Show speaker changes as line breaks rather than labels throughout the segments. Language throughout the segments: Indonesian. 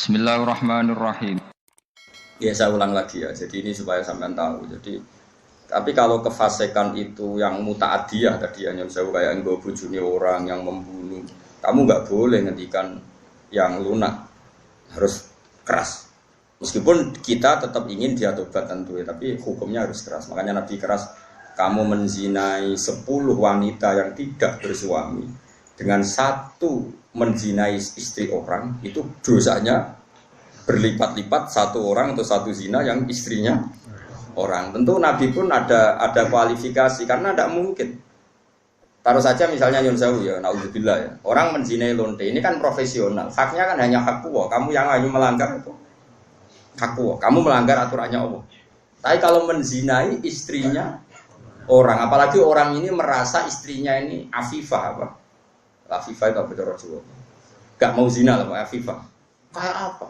Bismillahirrahmanirrahim.
Ya saya ulang lagi ya, jadi ini supaya sampean tahu. Jadi, tapi kalau kefasikan itu yang muta'adiyah tadi yang saya kayak nggo bojone orang yang membunuh, kamu nggak boleh ngendikan yang lunak, harus keras. Meskipun kita tetap ingin dia tobat tentu ya, tapi hukumnya harus keras. Makanya Nabi keras, kamu menzinai 10 wanita yang tidak bersuami dengan satu menzinai istri orang, itu dosanya berlipat-lipat satu orang atau satu zina yang istrinya orang. Tentu Nabi pun ada kualifikasi karena tidak mungkin. Taruh saja misalnya Nyun Sewu ya, naudzubillah ya. Orang menzinai lonte ini kan profesional. Haknya kan hanya hak Allah. Kamu yang hanya melanggar itu hak Allah. Kamu melanggar aturannya Allah. Tapi kalau menzinai istrinya orang, apalagi orang ini merasa istrinya ini afifah apa? Afifah itu apa cara Jawa? Gak mau zina lah, afifah. Kayak apa?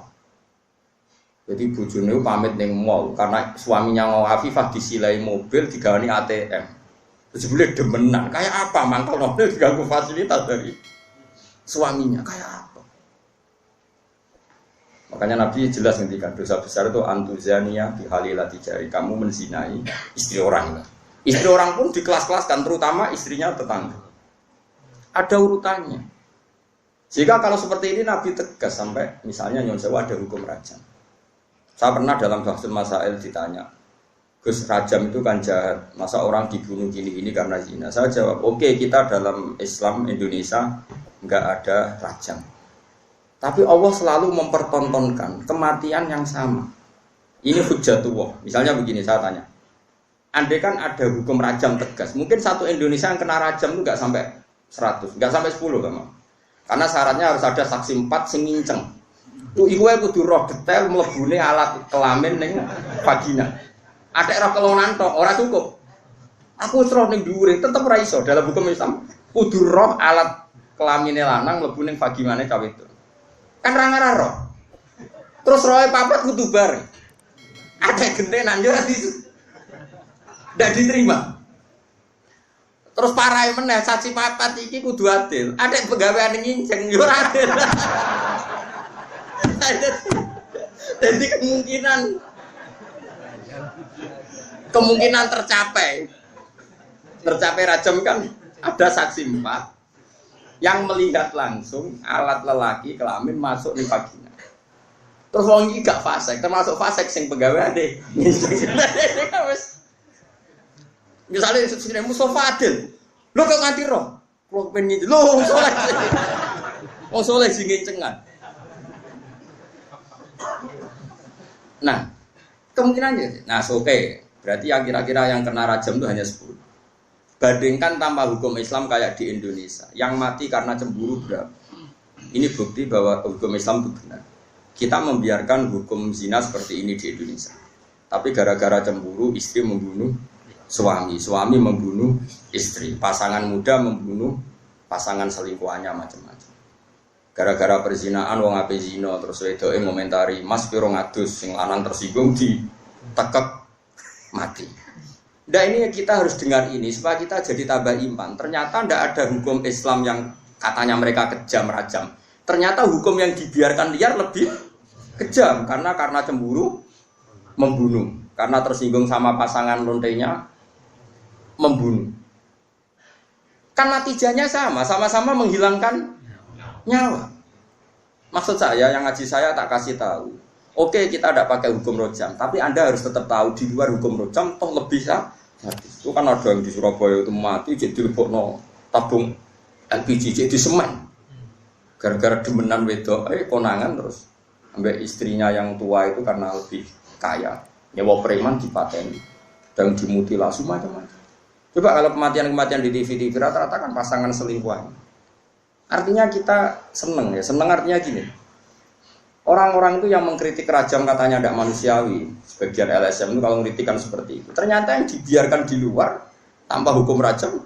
Jadi bojone pamit ning mall karena suaminya mau Afifah disilai mobil digawani ATM. Terus boleh demenan. Kayak apa mangkel mobil diganggu fasilitas dari suaminya? Kayak apa? Makanya Nabi jelas ngendikan dosa besar itu antuzania bihalilati jari. Kamu menzinai istri orang. Istri orang pun di kelas-kelaskan, terutama istrinya tetangga. Ada urutannya. Jika kalau seperti ini Nabi tegas sampai misalnya Nyon Sewu ada hukum rajam. Saya pernah dalam Bahsul Masail ditanya, Gus, rajam itu kan jahat, masa orang dibunuh gini-gini karena zina? Saya jawab, oke, kita dalam Islam Indonesia nggak ada rajam. Tapi Allah selalu mempertontonkan kematian yang sama. Ini hujjatullah. Misalnya begini, saya tanya, andai kan ada hukum rajam tegas, mungkin satu Indonesia yang kena rajam itu nggak sampai 100, nggak sampai 10 kan? Karena syaratnya harus ada saksi 4 sing nginceng. Iku ae kudu roh detail mlebune alat kelamin ning vagina. Atek roh kelonan tok ora cukup. Aku wis roh ning dhuwure tetep ora iso dalam hukum Islam. Kudu roh alat kelamine lanang mlebu ning vaginane cawe itu. Kan ra ngarah roh. Terus rohe papat kudu bareng. Atek gentenan yo ndak diterima. Terus parahe meneh saksi papat iki kudu adil. Atek pegawean nginceng yo ora adil. Jadi kemungkinan tercapai rajam kan ada saksi 4 yang melihat langsung alat lelaki kelamin masuk di vagina. Terus wong iki gak fasik, termasuk fasik sing pegawai misalnya sesune Mustafa Adil. Lho kok nganti roh? Kok pengen lho soleh. Oh soleh sing ngencengan. Nah, kemungkinannya, oke. Berarti yang kira-kira yang kena rajam itu hanya 10. Bandingkan tanpa hukum Islam kayak di Indonesia, yang mati karena cemburu berapa? Ini bukti bahwa hukum Islam itu benar. Kita membiarkan hukum zina seperti ini di Indonesia. Tapi gara-gara cemburu, istri membunuh suami, suami membunuh istri, pasangan muda membunuh pasangan selingkuhannya macam-macam. Gara-gara perzinaan wong ape zina terus wedoke ngomentari Mas piro ngadus sing lanang tersinggung ditekek mati. Nah ini kita harus dengar ini supaya kita jadi tambah iman. Ternyata tidak ada hukum Islam yang katanya mereka kejam rajam. Ternyata hukum yang dibiarkan liar lebih kejam karena cemburu membunuh, karena tersinggung sama pasangan lontenya membunuh. Kan natijanya sama-sama menghilangkan nyawa. Maksud saya, yang ngaji saya tak kasih tahu. Oke, kita tidak pakai hukum rojam, tapi Anda harus tetap tahu di luar hukum rojam toh lebih itu kan ada yang di Surabaya itu mati jadi lebokno tabung LPG jadi semen. Gara-gara demenan wedok, konangan terus ambek istrinya yang tua itu karena lebih kaya. Nyewa preman dipateni dan dimutilasi macam-macam. Coba kalau kematian-kematian di TV rata-rata kan pasangan selingkuhan. Artinya kita seneng ya, seneng artinya gini. Orang-orang itu yang mengkritik rajam katanya tidak manusiawi, sebagian LSM itu kalau mengkritikan seperti itu. Ternyata yang dibiarkan di luar tanpa hukum rajam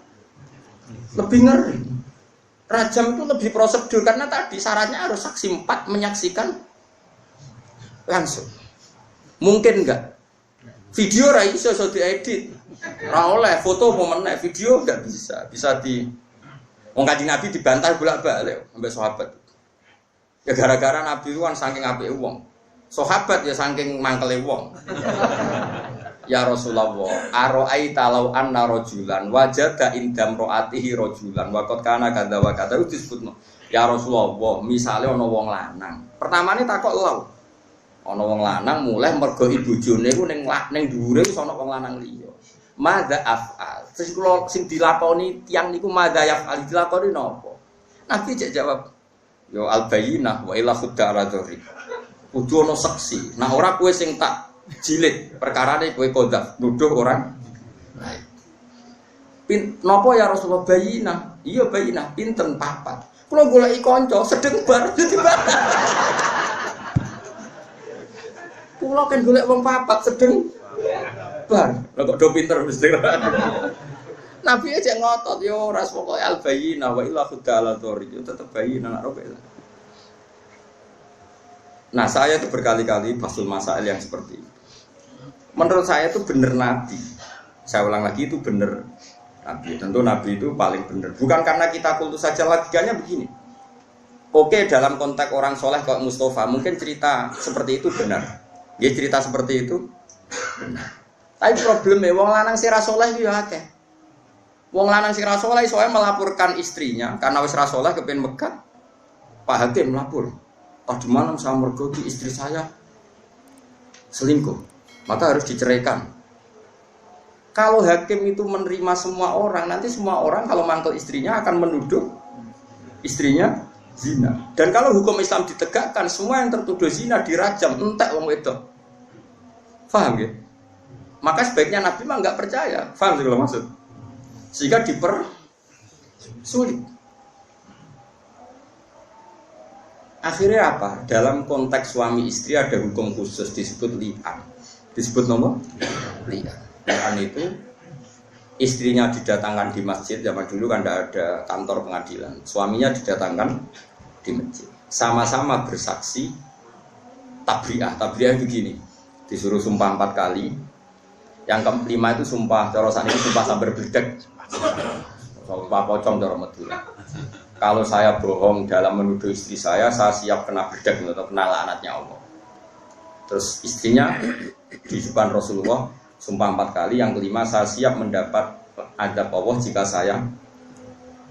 lebih ngeri. Rajam itu lebih prosedur karena tadi syaratnya harus saksi 4 menyaksikan langsung. Mungkin enggak? Video ra iso diedit. Ra oleh foto momennya, video enggak bisa. Bisa di Wong Kanjeng Nabi dibantah bolak-balik sampai sahabat. Ya gara-gara Nabi itu kan saking apike wong. Sahabat ya saking mangkele wong. Ya Rasulullah, aro'aita law anna rajulan wajada indam ro'atihi rajulan wa qad kana kadza wa kadza disebutno. Ya Rasulullah, misale ana wong lanang. Pertamane takok law. Ana wong lanang mulai mergo ibojone ku ning dhuwure wis ana wong lanang liya. Madza af'al. Terus kula sing dilakoni tiyang niku madza yaf'al dilakoni napa? Nabi cek jawab, yo al-bayyinah wa ila khudda ala dzuri. Kudu ana saksi. Nah ora kowe sing tak jilid perkarane kowe kodaf nuduh orang lain. Napa ya Rasulullah bayina? Iya bayina, pinten papat. Kula goleki kanca sedeng bar dadi batal. Kula kan golek wong papat sedeng bar. Lah kok do pinter mesti. Nabi aja ngotot yo ras pokoke al bayina wa illa khudala dzori. Yo tetep bayina nak roke. Nah, saya itu berkali-kali basul masail yang seperti itu. Menurut saya itu benar Nabi. Saya ulang lagi itu benar Nabi. Tentu Nabi itu paling benar. Bukan karena kita kultus saja, logikanya begini. Oke, dalam konteks orang soleh kayak Mustafa, mungkin cerita seperti itu benar. Ya cerita seperti itu benar. Tapi problemnya, wong lanang si rasoleh itu ya akeh. Wong lanang si rasoleh soalnya melaporkan istrinya karena wis rasoleh kepen Mekah. Pak Hakim melapor. Tadi malam saya mergoki istri saya selingkuh, maka harus diceraikan. Kalau hakim itu menerima semua orang, nanti semua orang kalau mangkel istrinya akan menuduh istrinya zina. Dan kalau hukum Islam ditegakkan, semua yang tertuduh zina dirajam, entek wong wedok. Paham ya? Maka sebaiknya Nabi mah nggak percaya. Paham sih kalau maksud? Sehingga dipersulit. Akhirnya apa? Dalam konteks suami istri ada hukum khusus disebut li'an. Disebut nomor li'an. Li'an itu istrinya didatangkan di masjid. Zaman dulu kan tidak ada kantor pengadilan. Suaminya didatangkan di masjid. Sama-sama bersaksi tabri'ah. Tabri'ah begini. Disuruh sumpah 4 kali. Yang kelima itu sumpah corosan itu sumpah sambar bledek. Sumpah pocong cara Madura. Kalau saya bohong dalam menuduh istri saya siap kena bedak atau kena laknatnya Allah. Terus istrinya di depan Rasulullah sumpah 4 kali, yang kelima saya siap mendapat adab Allah jika saya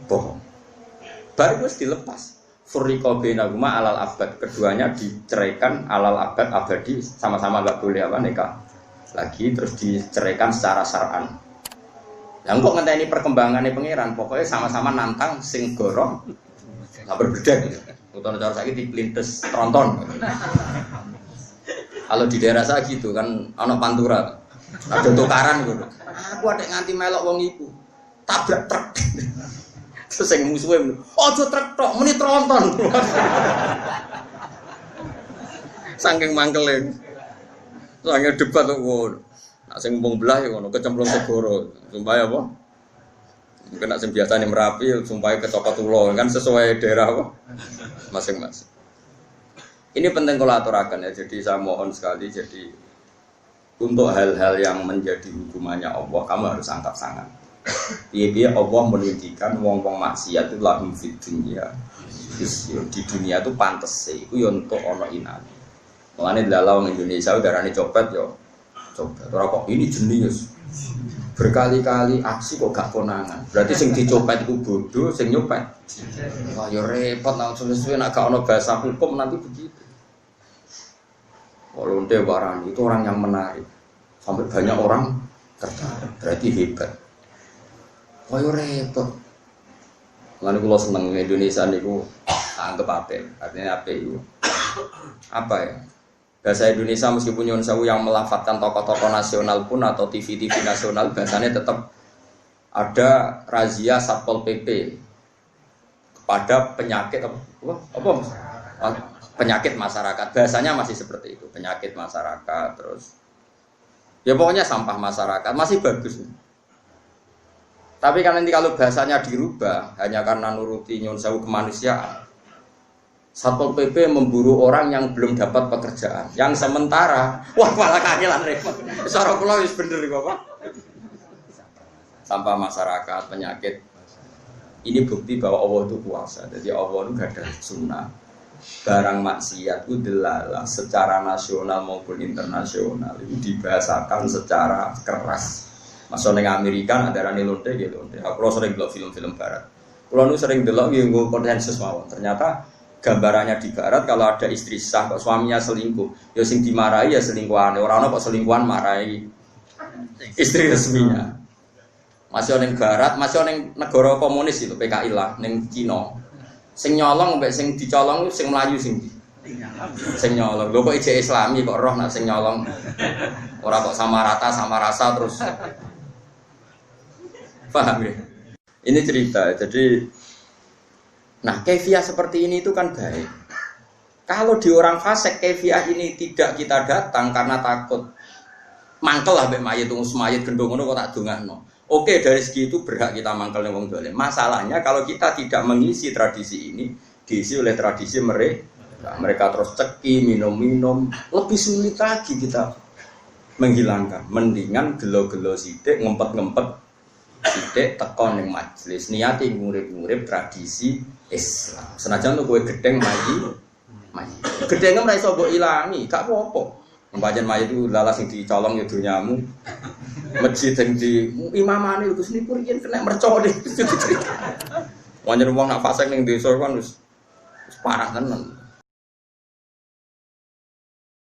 bohong. Baru harus dilepas. Furriqa bainahuma alal abad, keduanya diceraikan alal abad abadi, sama-sama enggak boleh nikah lagi, terus diceraikan secara syar'an. Yang kok ngenteni perkembangannya pangeran, pokoknya sama-sama nantang sing gorong lah berbeda gitu. Utawa cara saiki diplintes tronton. Kalau di daerah saya gitu kan ana pantura. Ada tukaran gitu. Aku ada nganti melok wong iku. Tabrak truk. Terus sing musuhe, "Aja truk tok, muni tronton." Saking mangkele. Saking debat kok ngono. Nak sing mumpung belah ya ngono, kecemplung segoro. Sumpah apa? Mungkin nak sing biasane Merapi, sumpah kecopot ulo, kan sesuai daerah apa? Masing-masing. Ini penting kalau aturakan ya. Jadi saya mohon sekali, jadi untuk hal-hal yang menjadi hukumannya Allah, kamu harus angkat tangan. Iya Allah menunjukkan wong-wong maksiat itu lahum fid dunya. Di dunia itu pantes sih, itu ya untuk ono inan. Mulane dalam Indonesia udarane copet yo. Coba, kok ini jenius. Berkali-kali aksi kok gak konangan. Berarti sing dicopet itu bodoh, sing nyopet. Wah, ya repot nang suwe-suwe nek gak ono bahasa hukum nanti begitu. Kalau lonte warani itu orang yang menarik. Sampai banyak orang tertarik. Berarti hebat. Wah, ya repot. Lalu kalau seneng Indonesia niku anggap apa? Artinya apa itu? Apa ya? Bahasa Indonesia meskipun nyuwun sewu yang melafatkan tokoh-tokoh nasional pun atau TV-TV nasional bahasanya tetap ada razia Satpol PP kepada penyakit apa penyakit masyarakat. Bahasanya masih seperti itu, penyakit masyarakat, terus ya pokoknya sampah masyarakat masih bagus. Tapi kan nanti kalau bahasanya dirubah hanya karena nuruti nyuwun sewu kemanusiaan, Satpol PP memburu orang yang belum dapat pekerjaan. Yang sementara, wah malah kangelan repot. Cara kula wis bener iki, Bapak. Sampah masyarakat, penyakit. Ini bukti bahwa Allah itu kuasa. Jadi Allah itu gak ada sunnah. barang maksiat itu delalah secara nasional maupun internasional itu dibahasakan secara keras. Masuk neng Amerika ada rani lonte gitu. Aku sering delok film-film barat. Kalau nu sering delok yang gue konsensus mawon. Ternyata gambarannya di barat kalau ada istri sah kok suaminya selingkuh, ya sing dimarahi ya selingkuhan. Orang kok selingkuhan marahi istri resminya. Masih neng barat, masih neng negara komunis itu PKI lah, neng Cina. Sing nyolong mbek sing dicolong sing melayu sing nyolong. Lho kok ijek Islami kok roh nak sing nyolong. Ora kok sama rata sama rasa terus. Paham ya? Ini cerita. Jadi nah, kefiah seperti ini itu kan baik. Kalau di orang fasik kefiah ini tidak kita datang karena takut mangkel lah mbek mayit mayit gendong ngono kok tak dongakno. Oke, dari segi itu berhak kita mangkel ning wong dolim. Masalahnya kalau kita tidak mengisi tradisi ini, diisi oleh tradisi mereka terus ceki, minum-minum, lebih sulit lagi kita menghilangkan. Mendingan gelo-gelo sithik, ngempet-ngempet sithik teko ning majelis, niati ngurip-ngurip tradisi Islam. Senajan tuh kowe gedeng mayi. Gedenge ora iso mbok ilangi, gak apa-apa. Pancen mayi itu lalas sing dicolong ya dunyamu. Masjid yang di imamane itu sini pun yen kena mercon deh. Wajar wong nak fasik ning desa kan wis parah tenan.